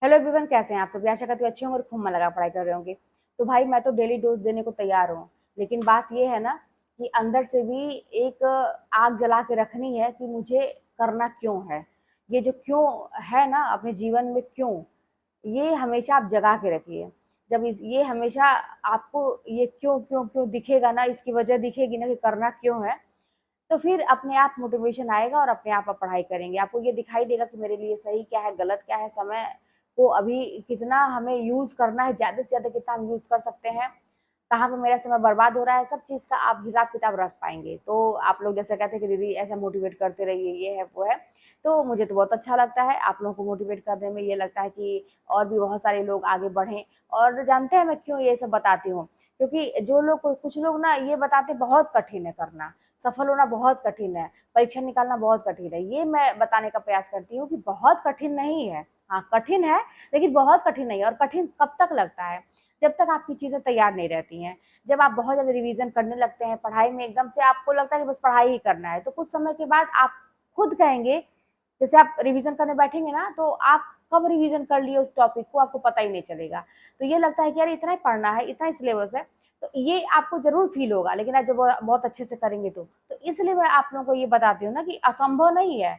Hello everyone, कैसे हैं आप सभी। आशा करती हूँ अच्छे होंगे और खूब मन लगा पढ़ाई कर रहे होंगे। तो भाई मैं तो डेली डोज देने को तैयार हूँ, लेकिन बात ये है ना कि अंदर से भी एक आग जला के रखनी है कि मुझे करना क्यों है। ये जो क्यों है ना अपने जीवन में, क्यों, ये हमेशा आप जगा के रखिए। जब इस ये हमेशा आपको ये क्यों क्यों क्यों दिखेगा ना, इसकी वजह दिखेगी ना कि करना क्यों है, तो फिर अपने आप मोटिवेशन आएगा और अपने आप पढ़ाई करेंगे। आपको ये दिखाई देगा कि मेरे लिए सही क्या है, गलत क्या है, समय को अभी कितना हमें यूज करना है, ज्यादा से ज्यादा कितना हम यूज कर सकते हैं, कहाँ पे मेरा समय बर्बाद हो रहा है, सब चीज का आप हिसाब किताब रख पाएंगे। तो आप लोग जैसे कहते हैं कि दीदी ऐसा मोटिवेट करते रहिए, ये है वो है, तो मुझे तो बहुत अच्छा लगता है आप लोगों को मोटिवेट करने में। ये लगता है कि और भी बहुत सारे लोग आगे बढ़ें। और जानते हैं मैं क्यों ये सब बताती हूँ, क्योंकि जो लोग, कुछ लोग ना ये बताते बहुत कठिन है करना, सफल होना बहुत कठिन है, परीक्षा निकालना बहुत कठिन है। ये मैं बताने का प्रयास करती हूँ कि बहुत कठिन नहीं है। हाँ कठिन है, लेकिन बहुत कठिन नहीं है। और कठिन कब तक लगता है? जब तक आपकी चीजें तैयार नहीं रहती हैं। जब आप बहुत ज्यादा रिवीजन करने लगते हैं पढ़ाई में, एकदम से आपको लगता है कि बस पढ़ाई ही करना है, तो कुछ समय के बाद आप खुद कहेंगे, जैसे आप रिवीजन करने बैठेंगे ना, तो आप कब रिवीजन कर लिए उस टॉपिक को आपको पता ही नहीं चलेगा। तो ये लगता है कि यार इतना ही पढ़ना है, इतना ही सिलेबस है। तो ये आपको जरूर फील होगा, लेकिन आप जब बहुत अच्छे से करेंगे तो इसलिए मैं आप लोगों को ये बताती हूँ ना कि असंभव नहीं है।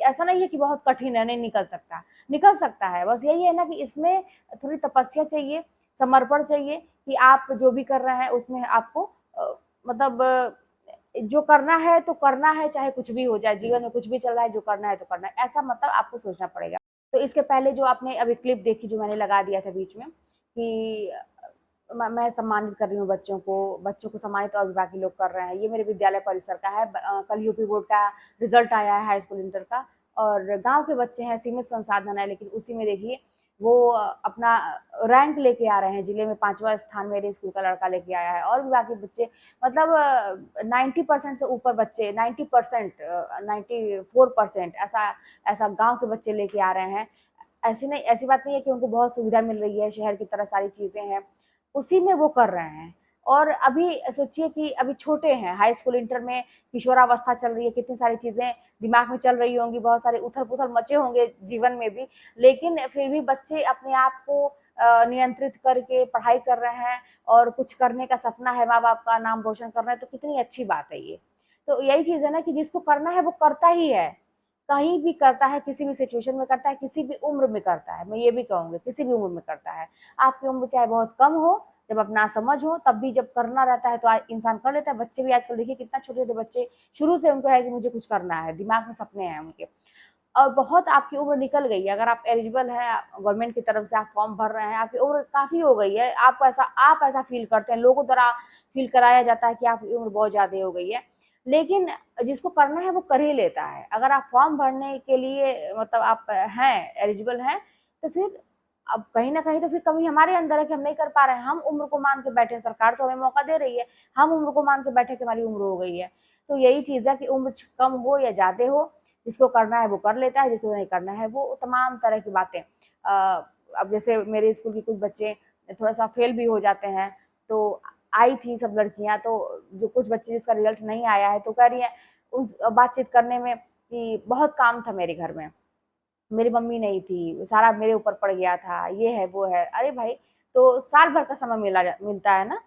ऐसा नहीं है कि बहुत कठिन है, नहीं निकल सकता, निकल सकता है। बस यही है ना कि इसमें थोड़ी तपस्या चाहिए, समर्पण चाहिए, कि आप जो भी कर रहे हैं उसमें आपको मतलब जो करना है तो करना है, चाहे कुछ भी हो जाए, जीवन में कुछ भी चल रहा है, जो करना है तो करना है, ऐसा मतलब आपको सोचना पड़ेगा। तो इसके पहले जो आपने अभी क्लिप देखी, जो मैंने लगा दिया था बीच में कि मैं सम्मानित कर रही हूँ बच्चों को सम्मानित और बाकी लोग कर रहे हैं, ये मेरे विद्यालय परिसर का है। कल यूपी बोर्ड का रिजल्ट आया है, हाई स्कूल इंटर का। और गांव के बच्चे हैं, सीमित संसाधन है, लेकिन उसी में देखिए वो अपना रैंक लेके आ रहे हैं। जिले में 5वां स्थान मेरे स्कूल का लड़का लेके आया है, और भी बाकी बच्चे, मतलब 90% से ऊपर बच्चे, 90%, 94% ऐसा ऐसा गांव के बच्चे लेके आ रहे हैं। ऐसी नहीं, ऐसी बात नहीं है कि उनको बहुत सुविधा मिल रही है, शहर की तरह सारी चीजें हैं, उसी में वो कर रहे हैं। और अभी सोचिए कि अभी छोटे हैं, हाई स्कूल इंटर में किशोरावस्था चल रही है, कितनी सारी चीजें दिमाग में चल रही होंगी, बहुत सारे उथल पुथल मचे होंगे जीवन में भी, लेकिन फिर भी बच्चे अपने आप को नियंत्रित करके पढ़ाई कर रहे हैं, और कुछ करने का सपना है, माँ बाप का नाम रोशन करना है, तो कितनी अच्छी बात है ये। तो यही चीज है ना कि जिसको करना है वो करता ही है, कहीं भी करता है, किसी भी सिचुएशन में करता है, किसी भी उम्र में करता है। मैं ये भी कहूंगी किसी भी उम्र में करता है। आपकी उम्र चाहे बहुत कम हो, जब अपना समझ हो, तब भी जब करना रहता है तो इंसान कर लेता है। बच्चे भी आजकल देखिए कितना छोटे छोटे बच्चे, शुरू से उनको है कि मुझे कुछ करना है, दिमाग में सपने हैं उनके। और बहुत आपकी उम्र निकल गई है, अगर आप एलिजिबल हैं, गवर्नमेंट की तरफ से आप फॉर्म भर रहे हैं, आपकी उम्र काफी हो गई है, आप ऐसा फील करते हैं, लोगों द्वारा फील कराया जाता है कि आपकी उम्र बहुत ज्यादा हो गई है, लेकिन जिसको करना है वो कर ही लेता है। अगर आप फॉर्म भरने के लिए मतलब आप हैं, एलिजिबल हैं, तो फिर अब कहीं ना कहीं तो फिर कमी हमारे अंदर है कि हम नहीं कर पा रहे हैं। हम उम्र को मान के बैठे, सरकार तो हमें मौका दे रही है, हम उम्र को मान के बैठे कि हमारी उम्र हो गई है। तो यही चीज है कि उम्र कम हो या ज्यादा हो, जिसको करना है वो कर लेता है, जिसको नहीं करना है वो तमाम तरह की बातें। अब जैसे मेरे स्कूल की कुछ बच्चे थोड़ा सा फेल भी हो जाते हैं, तो आई थी सब लड़कियां, तो जो कुछ बच्चे जिसका रिजल्ट नहीं आया है, तो कह रही है उस बातचीत करने में कि बहुत काम था मेरे घर में, मेरी मम्मी नहीं थी, सारा मेरे ऊपर पड़ गया था, ये है वो है। अरे भाई, तो साल भर का समय मिलता है ना।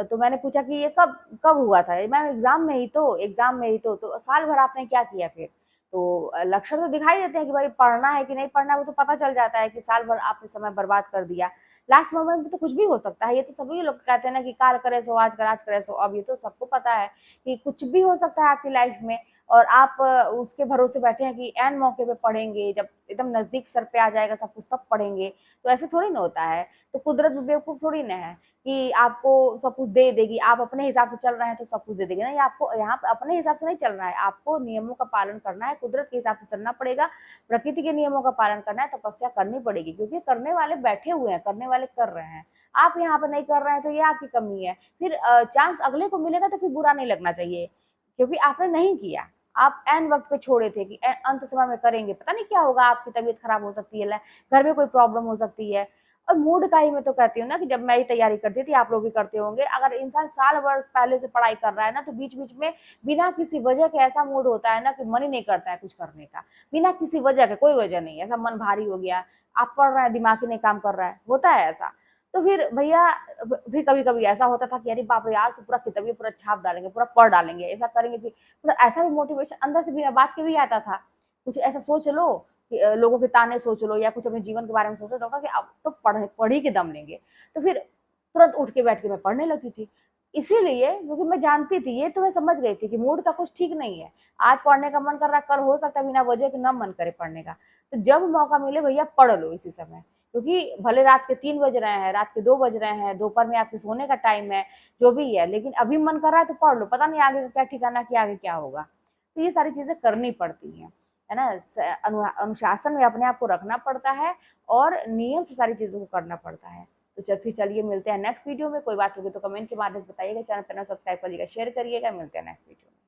तो मैंने पूछा कि ये कब कब हुआ था? मैम एग्जाम में ही तो साल भर आपने क्या किया फिर? तो लक्षण तो दिखाई देते हैं कि भाई पढ़ना है कि नहीं पढ़ना है, वो तो पता चल जाता है कि साल भर आपने समय बर्बाद कर दिया। लास्ट मोमेंट में तो कुछ भी हो सकता है, ये तो सभी लोग कहते हैं ना कि काल करे सो आज कर, आज करे सो अब, ये तो सबको पता है कि कुछ भी हो सकता है आपकी लाइफ में। और आप उसके भरोसे बैठे हैं कि एन मौके पे पढ़ेंगे, जब एकदम नजदीक सर पे आ जाएगा सब कुछ तब पढ़ेंगे। तो ऐसे थोड़ी ना होता है। तो कुदरत भी बेवकूफ थोड़ी ना है कि आपको सब कुछ दे देगी, आप अपने हिसाब से चल रहे हैं तो सब कुछ दे देगी। नहीं, आपको यहाँ पे अपने हिसाब से नहीं चलना है, आपको नियमों का पालन करना है, कुदरत के हिसाब से चलना पड़ेगा, प्रकृति के नियमों का पालन करना है, तपस्या करनी पड़ेगी, क्योंकि करने वाले बैठे हुए हैं, करने वाले कर रहे हैं। आप यहाँ पर नहीं कर रहे हैं तो ये आपकी कमी है। फिर चांस अगले को मिलेगा तो फिर बुरा नहीं लगना चाहिए, क्योंकि आपने नहीं किया, आप एन वक्त पे छोड़े थे कि अंत समय में करेंगे, पता नहीं क्या होगा, आपकी तबीयत खराब हो सकती है, घर में कोई प्रॉब्लम हो सकती है, और मूड का ही मैं तो कहती हूँ ना कि जब मैं ही तैयारी करती थी, आप लोग भी करते होंगे, अगर इंसान साल भर पहले से पढ़ाई कर रहा है ना, तो बीच बीच में बिना किसी वजह के ऐसा मूड होता है ना कि मन ही नहीं करता है कुछ करने का, बिना किसी वजह के, कोई वजह नहीं, ऐसा मन भारी हो गया, आप पढ़ रहे हैं, दिमाग ही नहीं काम कर रहा है, होता है ऐसा। तो फिर भैया, फिर कभी कभी ऐसा होता था कि अरे बाप रे, आज तो पूरा किताबी पूरा छाप डालेंगे, पूरा पढ़ डालेंगे, ऐसा करेंगे, फिर मतलब ऐसा भी मोटिवेशन अंदर से बिना बात के भी आता था। कुछ ऐसा सोच लो कि लोगों के ताने सोच लो, या कुछ अपने जीवन के बारे में सोचो, तो कि अब तो पढ़ ही के दम लेंगे। तो फिर तुरंत उठ के बैठ के मैं पढ़ने लगती थी। इसीलिए क्योंकि मैं जानती थी, ये तो मैं समझ गई थी कि मूड का कुछ ठीक नहीं है, आज पढ़ने का मन कर रहा है, कल हो सकता है बिना वजह के ना मन करे पढ़ने का। तो जब मौका मिले भैया पढ़ लो इसी समय, क्योंकि भले रात के 3 बज रहे हैं, रात के 2 बज रहे हैं, दोपहर में आपके सोने का टाइम है, जो भी है, लेकिन अभी मन कर रहा है तो पढ़ लो, पता नहीं आगे का क्या ठिकाना, कि आगे क्या होगा। तो ये सारी चीजें करनी पड़ती हैं, है ना। अनुशासन में अपने आप को रखना पड़ता है, और नियम से सारी चीजों को करना पड़ता है। तो फिर चलिए मिलते हैं नेक्स्ट वीडियो में। कोई बात होगी तो कमेंट के माध्यम से बताइएगा, चैनल पर सब्सक्राइब करिएगा, शेयर करिएगा। मिलते हैं नेक्स्ट वीडियो में।